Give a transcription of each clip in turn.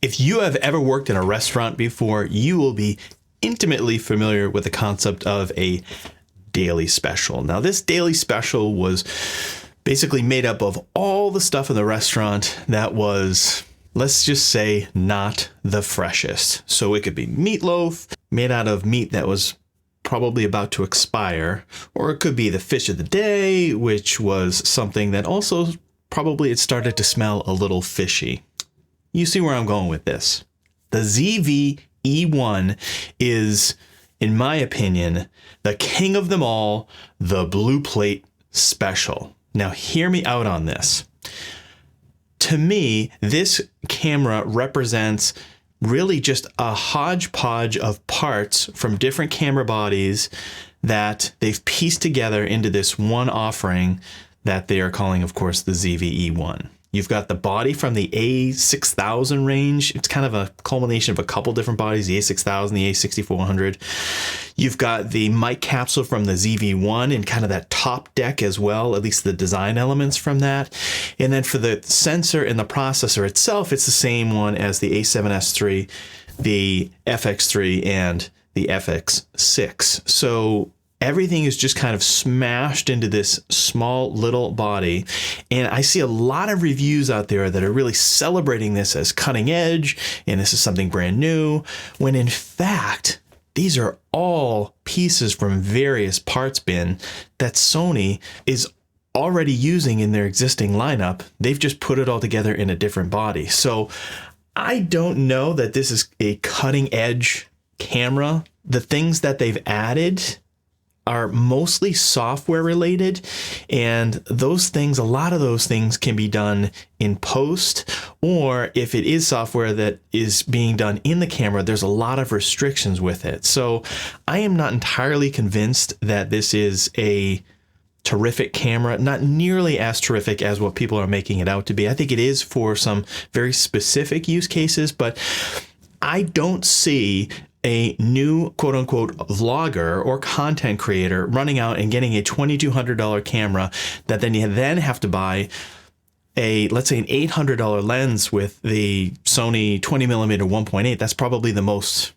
If you have ever worked in a restaurant before, you will be intimately familiar with the concept of a daily special. Now, this daily special was basically made up of all the stuff in the restaurant that was, let's just say, not the freshest. So it could be meatloaf made out of meat that was probably about to expire, or it could be the fish of the day, which was something that also probably it started to smell a little fishy. You see where I'm going with this. The ZV-E1 is, in my opinion, the king of them all, the blue plate special. Now, hear me out on this. To me, this camera represents really just a hodgepodge of parts from different camera bodies that they've pieced together into this one offering that they are calling, of course, the ZV-E1. You've got the body from the A6000 range. It's kind of a culmination of a couple different bodies, the A6000, the A6400. You've got the mic capsule from the ZV-1 and kind of that top deck as well, at least the design elements from that. And then for the sensor and the processor itself, it's the same one as the A7S III, the FX3, and the FX6. So everything is just kind of smashed into this small little body. And I see a lot of reviews out there that are really celebrating this as cutting edge and this is something brand new, when in fact, these are all pieces from various parts bin that Sony is already using in their existing lineup. They've just put it all together in a different body. So I don't know that this is a cutting edge camera. The things that they've added are mostly software related, and those things, a lot of those things can be done in post, or if it is software that is being done in the camera, there's a lot of restrictions with it. So I am not entirely convinced that this is a terrific camera, not nearly as terrific as what people are making it out to be. I think it is for some very specific use cases, but I don't see a new quote unquote vlogger or content creator running out and getting a $2,200 camera that then you then have to buy a, let's say, an $800 lens with the Sony 20mm 1.8. That's probably the most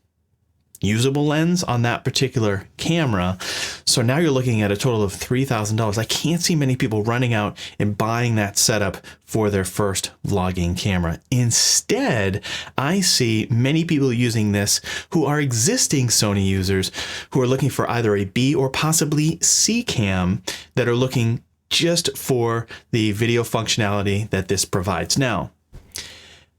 usable lens on that particular camera. So now you're looking at a total of $3,000. I can't see many people running out and buying that setup for their first vlogging camera. Instead, I see many people using this who are existing Sony users who are looking for either a B or possibly C cam that are looking just for the video functionality that this provides. Now,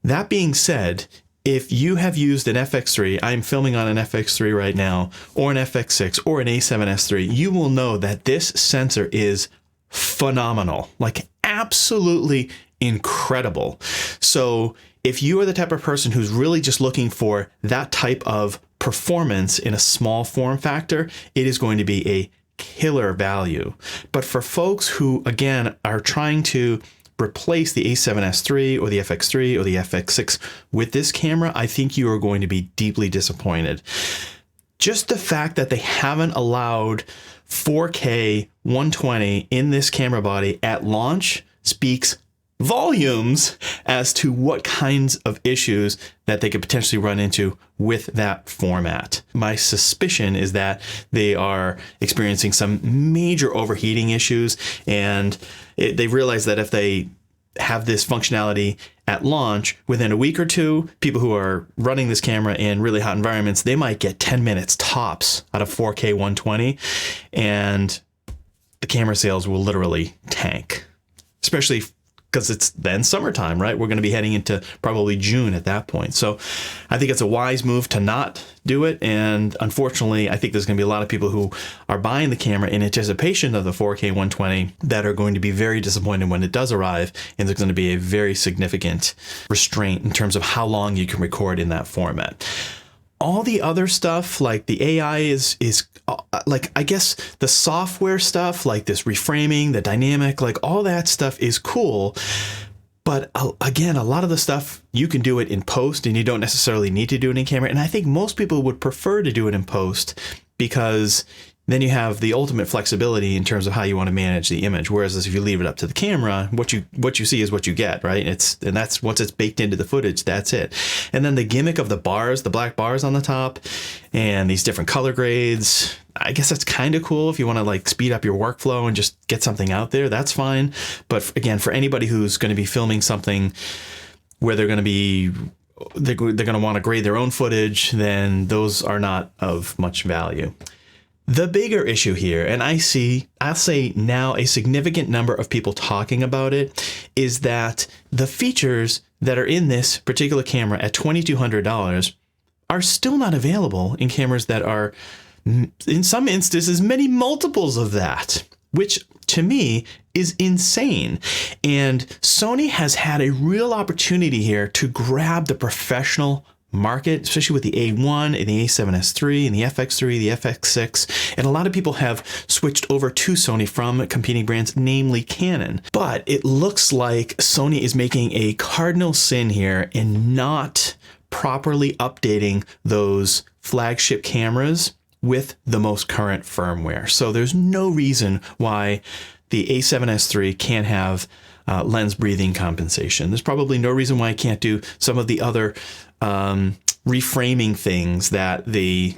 that being said, if you have used an FX3, I'm filming on an FX3 right now, or an FX6, or an A7S III, you will know that this sensor is phenomenal, like absolutely incredible. So if you are the type of person who's really just looking for that type of performance in a small form factor, it is going to be a killer value. But for folks who, again, are trying to replace the A7S III or the FX3 or the FX6 with this camera, I think you are going to be deeply disappointed. Just the fact that they haven't allowed 4K 120 in this camera body at launch speaks volumes as to what kinds of issues that they could potentially run into with that format. My suspicion is that they are experiencing some major overheating issues, and they realize that if they have this functionality at launch, within a week or two, people who are running this camera in really hot environments, they might get 10 minutes tops out of 4K 120, and the camera sales will literally tank, especially because it's then summertime, right? We're going to be heading into probably June at that point. So I think it's a wise move to not do it. And unfortunately, I think there's going to be a lot of people who are buying the camera in anticipation of the 4K 120 that are going to be very disappointed when it does arrive. And there's going to be a very significant restraint in terms of how long you can record in that format. All the other stuff, like the AI is like, I guess the software stuff, like this reframing, the dynamic, like all that stuff is cool. But again, a lot of the stuff you can do it in post and you don't necessarily need to do it in camera. And I think most people would prefer to do it in post because then you have the ultimate flexibility in terms of how you want to manage the image. Whereas if you leave it up to the camera, what you see is what you get, right? And that's once it's baked into the footage, that's it. And then the gimmick of the bars, the black bars on the top, and these different color grades, I guess that's kind of cool if you want to like speed up your workflow and just get something out there. That's fine. But again, for anybody who's going to be filming something where they're going to want to grade their own footage, then those are not of much value. The bigger issue here, and I'll say now a significant number of people talking about it, is that the features that are in this particular camera at $2,200 are still not available in cameras that are, in some instances, many multiples of that, which to me is insane. And Sony has had a real opportunity here to grab the professional market, especially with the A1 and the A7S III and the FX3, the FX6. And a lot of people have switched over to Sony from competing brands, namely Canon. But it looks like Sony is making a cardinal sin here in not properly updating those flagship cameras with the most current firmware. So there's no reason why the A7S III can't have lens breathing compensation. There's probably no reason why it can't do some of the other reframing things that the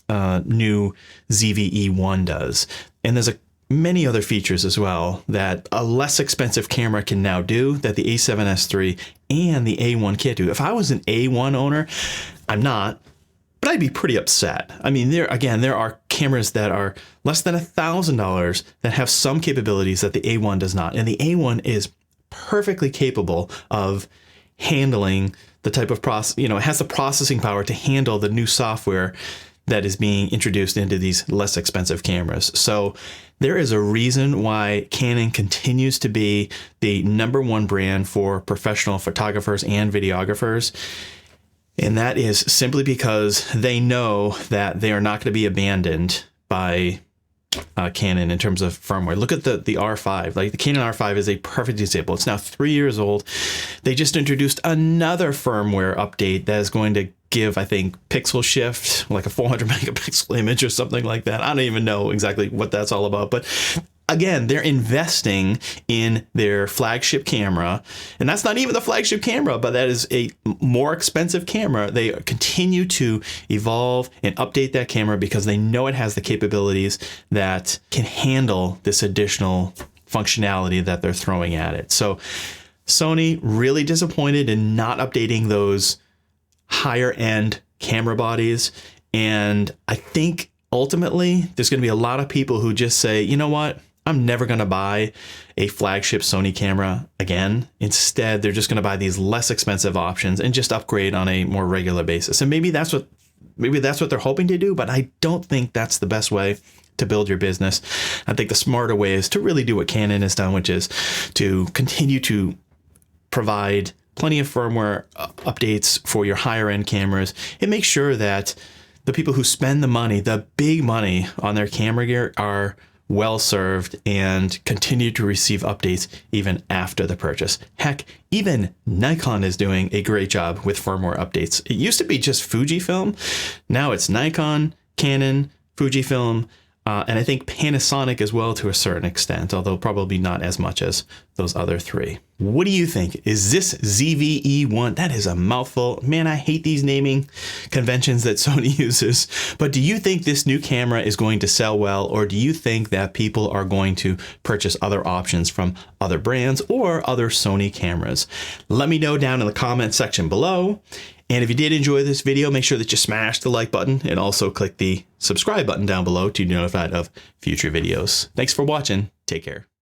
new ZV-E1 does. And there's many other features as well that a less expensive camera can now do that the A7S III and the A1 can't do. If I was an A1 owner, I'm not, but I'd be pretty upset. I mean, there are cameras that are less than $1,000 that have some capabilities that the A1 does not. And the A1 is perfectly capable of handling the type of process, it has the processing power to handle the new software that is being introduced into these less expensive cameras. So there is a reason why Canon continues to be the #1 brand for professional photographers and videographers. And that is simply because they know that they are not going to be abandoned by Canon in terms of firmware. Look at the R5. Like the Canon R5 is a perfect example. It's now 3 years old. They just introduced another firmware update that is going to give, I think, pixel shift, like a 400 megapixel image or something like that. I don't even know exactly what that's all about, but again, they're investing in their flagship camera, and that's not even the flagship camera, but that is a more expensive camera. They continue to evolve and update that camera because they know it has the capabilities that can handle this additional functionality that they're throwing at it. So Sony really disappointed in not updating those higher end camera bodies. And I think ultimately there's going to be a lot of people who just say, you know what? I'm never going to buy a flagship Sony camera again. Instead, they're just going to buy these less expensive options and just upgrade on a more regular basis. And maybe that's what they're hoping to do, but I don't think that's the best way to build your business. I think the smarter way is to really do what Canon has done, which is to continue to provide plenty of firmware updates for your higher end cameras and make sure that the people who spend the money, the big money on their camera gear, are well served and continue to receive updates even after the purchase. Heck, even Nikon is doing a great job with firmware updates. It used to be just Fujifilm. Now it's Nikon, Canon, Fujifilm, and I think Panasonic as well to a certain extent, although probably not as much as those other three. What do you think? Is this ZV-E1? That is a mouthful. Man, I hate these naming conventions that Sony uses. But do you think this new camera is going to sell well, or do you think that people are going to purchase other options from other brands or other Sony cameras? Let me know down in the comment section below. And if you did enjoy this video, make sure that you smash the like button and also click the subscribe button down below to be notified of future videos. Thanks for watching. Take care.